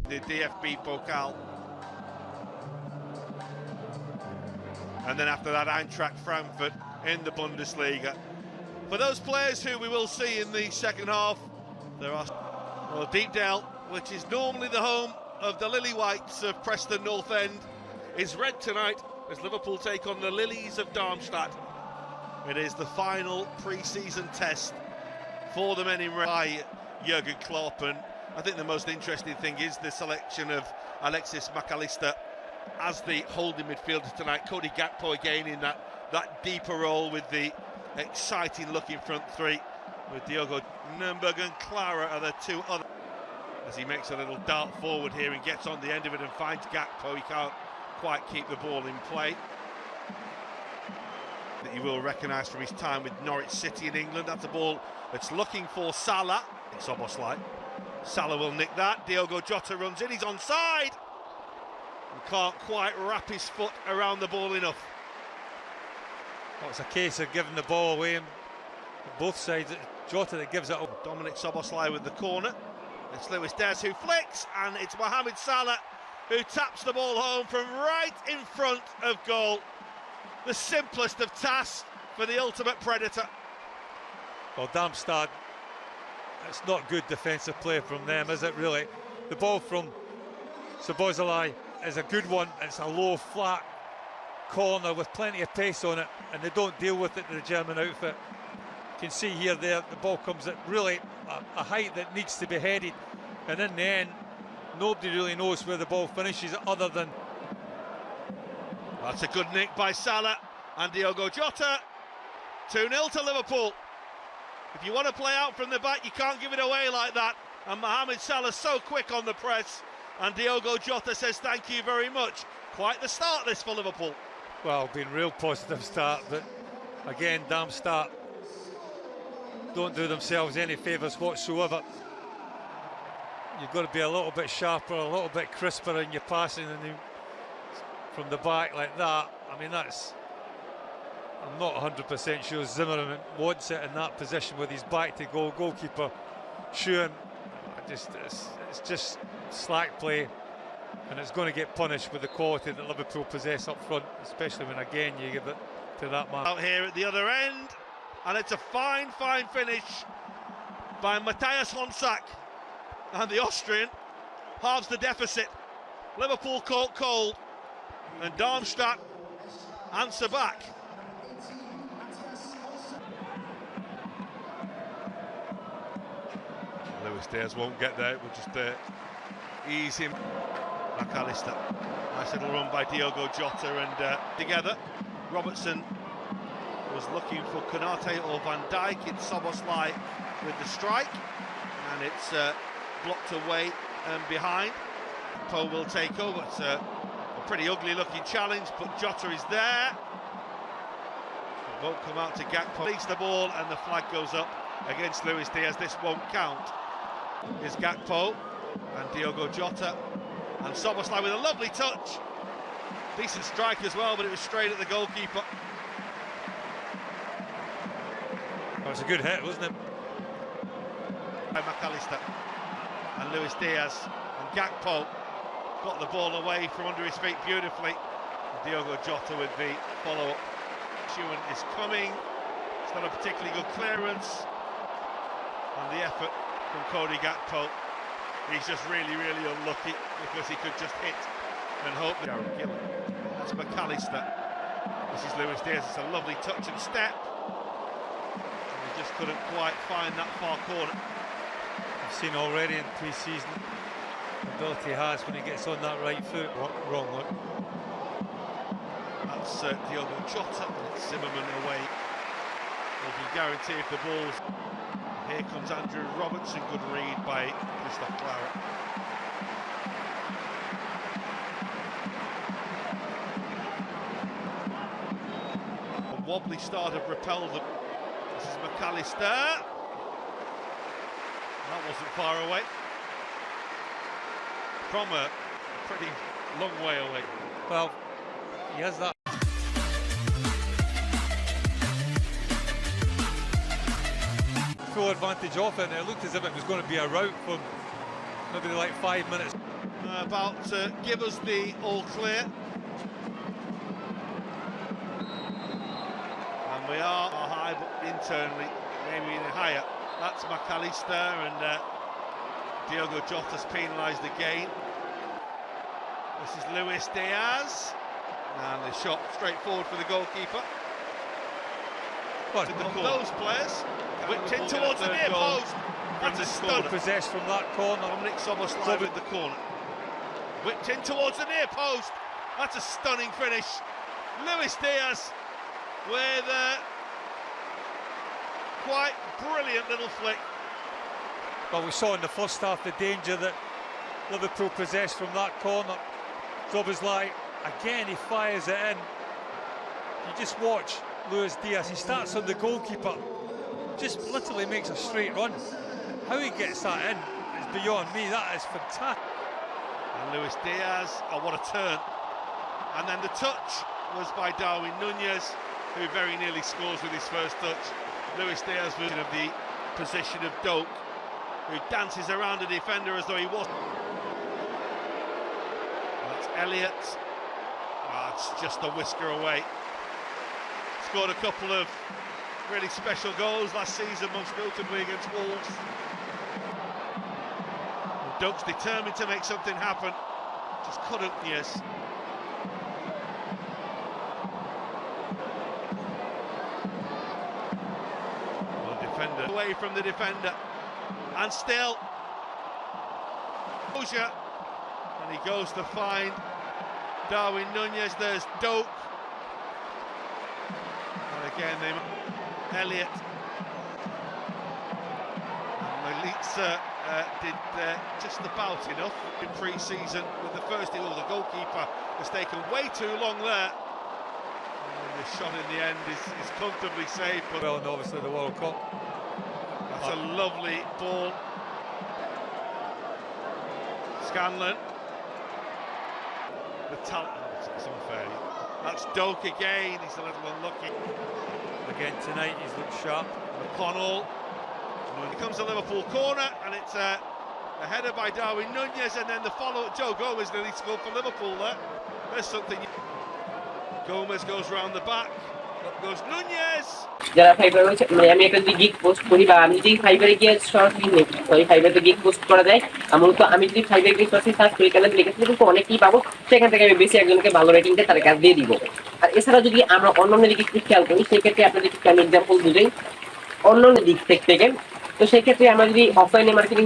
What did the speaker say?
the DFB Pokal. And then after that, Eintracht Frankfurt in the Bundesliga. For those players who we will see in the second half, there are, well, Deepdale, which is normally the home of the Lily Whites of Preston North End, is red tonight as Liverpool take on the Lilies of Darmstadt. It is the final pre-season test for the men in red by Jurgen Klopp, and I think the most interesting thing is the selection of Alexis McAllister as the holding midfielder tonight. Cody Gakpo again in that deeper role with the exciting looking front three, with Diogo Nürnberg and Clara are the two other. As he makes a little dart forward here and gets on the end of it and finds Gakpo, he can't quite keep the ball in play. That you will recognise from his time with Norwich City in England. That's a ball that's looking for Salah. It's almost like Salah will nick that. Diogo Jota runs in, he's onside and can't quite wrap his foot around the ball enough. Well, it's a case of giving the ball away on both sides. Jota that gives it up. Dominic Szoboszlai with the corner. It's Luis Diaz who flicks, and it's Mohamed Salah who taps the ball home from right in front of goal. The simplest of tasks for the ultimate predator. Well, Darmstadt, it's not good defensive play from them, is it really? The ball from Szoboszlai is a good one. It's a low, flat corner with plenty of pace on it, and they don't deal with it in the German outfit. You can see here, the ball comes at really a height that needs to be headed, and in the end, nobody really knows where the ball finishes other than... That's a good nick by Salah and Diogo Jota. 2-0 to Liverpool. If you want to play out from the back, you can't give it away like that. And Mohamed Salah's so quick on the press, and Diogo Jota says thank you very much. Quite the start this for Liverpool. Well, been a real positive start, but again, Darmstadt don't do themselves any favours whatsoever. You've got to be a little bit sharper, a little bit crisper in your passing, and from the back like that. I mean, that's... I'm not 100% sure Zimmerman wants it in that position with his back to goal. Goalkeeper Schuhen, it's just slack play, and it's going to get punished with the quality that Liverpool possess up front, especially when again you give it to that man. Out here at the other end, and it's a fine finish by Matthias Honsack, and the Austrian halves the deficit. Liverpool caught cold, and Darmstadt answer back. Luis Diaz won't get there, we'll just ease him. McAllister, nice little run by Diogo Jota, and together. Robertson was looking for Konate or Van Dijk. It's Szoboszlai with the strike, and it's blocked away and behind. Poe will take over. It's a pretty ugly looking challenge, but Jota is there. It won't come out to Gakpo. Leads the ball, and the flag goes up against Luis Diaz. This won't count. Is Gakpo and Diogo Jota, and Szoboszlai with a lovely touch. Decent strike as well, but it was straight at the goalkeeper. Well, it's a good hit, wasn't it? By McAllister and Luis Diaz, and Gakpo got the ball away from under his feet beautifully. Diogo Jota with the follow-up. Schuhen is coming. It's not a particularly good clearance, and the effort from Cody Gakpo. He's just really unlucky because he could just hit and hope that Darren Gillen. That's McAllister. This is Luis Diaz. It's a lovely touch and step, and he just couldn't quite find that far corner. I've seen already in pre-season the ability he has when he gets on that right foot. Wrong look. That's Diogo Jota, and it's Zimmerman away. You can guarantee if the ball's... Here comes Andrew Robertson, good read by Christoph Clara. A wobbly start have repelled them. This is McAllister. That wasn't far away. From a pretty long way away. Well, he has that. Full advantage off it, and it looked as if it was going to be a rout from maybe like 5 minutes. about to give us the all clear. And we are high, but internally, maybe even higher. That's McAllister, and Diogo Jota's penalised again. This is Luis Diaz, and the shot straight forward for the goalkeeper. Those players whipped in towards the near post. That's a stunner. Possessed from that corner. Dominic Soboslai with the corner. Whipped in towards the near post. That's a stunning finish. Luis Diaz with a quite brilliant little flick. Well, we saw in the first half the danger that Liverpool possessed from that corner. Soboslai, again, he fires it in. You just watch Luis Diaz, he starts on the goalkeeper, just literally makes a straight run. How he gets that in is beyond me. That is fantastic. And Luis Diaz, oh, what a turn. And then the touch was by Darwin Nunez, who very nearly scores with his first touch. Luis Diaz was of the position of Doak, who dances around a defender as though he wasn't. That's Elliott. Oh, it's just a whisker away. Scored a couple of really special goals last season, most notably against Wolves. And Doak's determined to make something happen, just couldn't. Yes. Well, the defender away from the defender, and still Oja, and he goes to find Darwin Nunez. There's Doak. Again, Elliott and Melitza did just about enough in pre-season with the first goal. The goalkeeper has taken way too long there, and the shot in the end is comfortably saved. But well, and obviously the World Cup. That's a lovely ball. Scanlon. The talent. Oh, it's unfair. That's Doak again. He's a little unlucky. Again tonight, he's looked sharp. McConnell. Here comes the Liverpool corner, and it's a header by Darwin Nunez, and then the follow. Joe Gomez nearly scored for Liverpool there. There's something. Gomez goes round the back. Up goes Nunez. যারা fibre হচ্ছে মানে আমি একটা যদি gig post করি বা আমি যদি ফাইবারে গিয়ে সরাসরি ওই ফাইবারে গিগ পোস্ট করা যায় মূলত আমি যদি ফাইবারে গিয়ে সরাসরি সার্চ করি কেন লিখেছি কিন্তু অনেকেই পাবো, সেখান থেকে আমি বেশি একজনকে ভালো রেটিং দিয়ে তার কাজ দিয়ে দিব। আর এছাড়া যদি আমরা অন্যান্য দিকে একটু খেয়াল করি, সেক্ষেত্রে আপনাদের একটু আমি এক্সাম্পল বুঝাই অন্যান্য দিক থেকে। তো সেই ক্ষেত্রে আমরা যদি অফলাইনে মার্কেটিং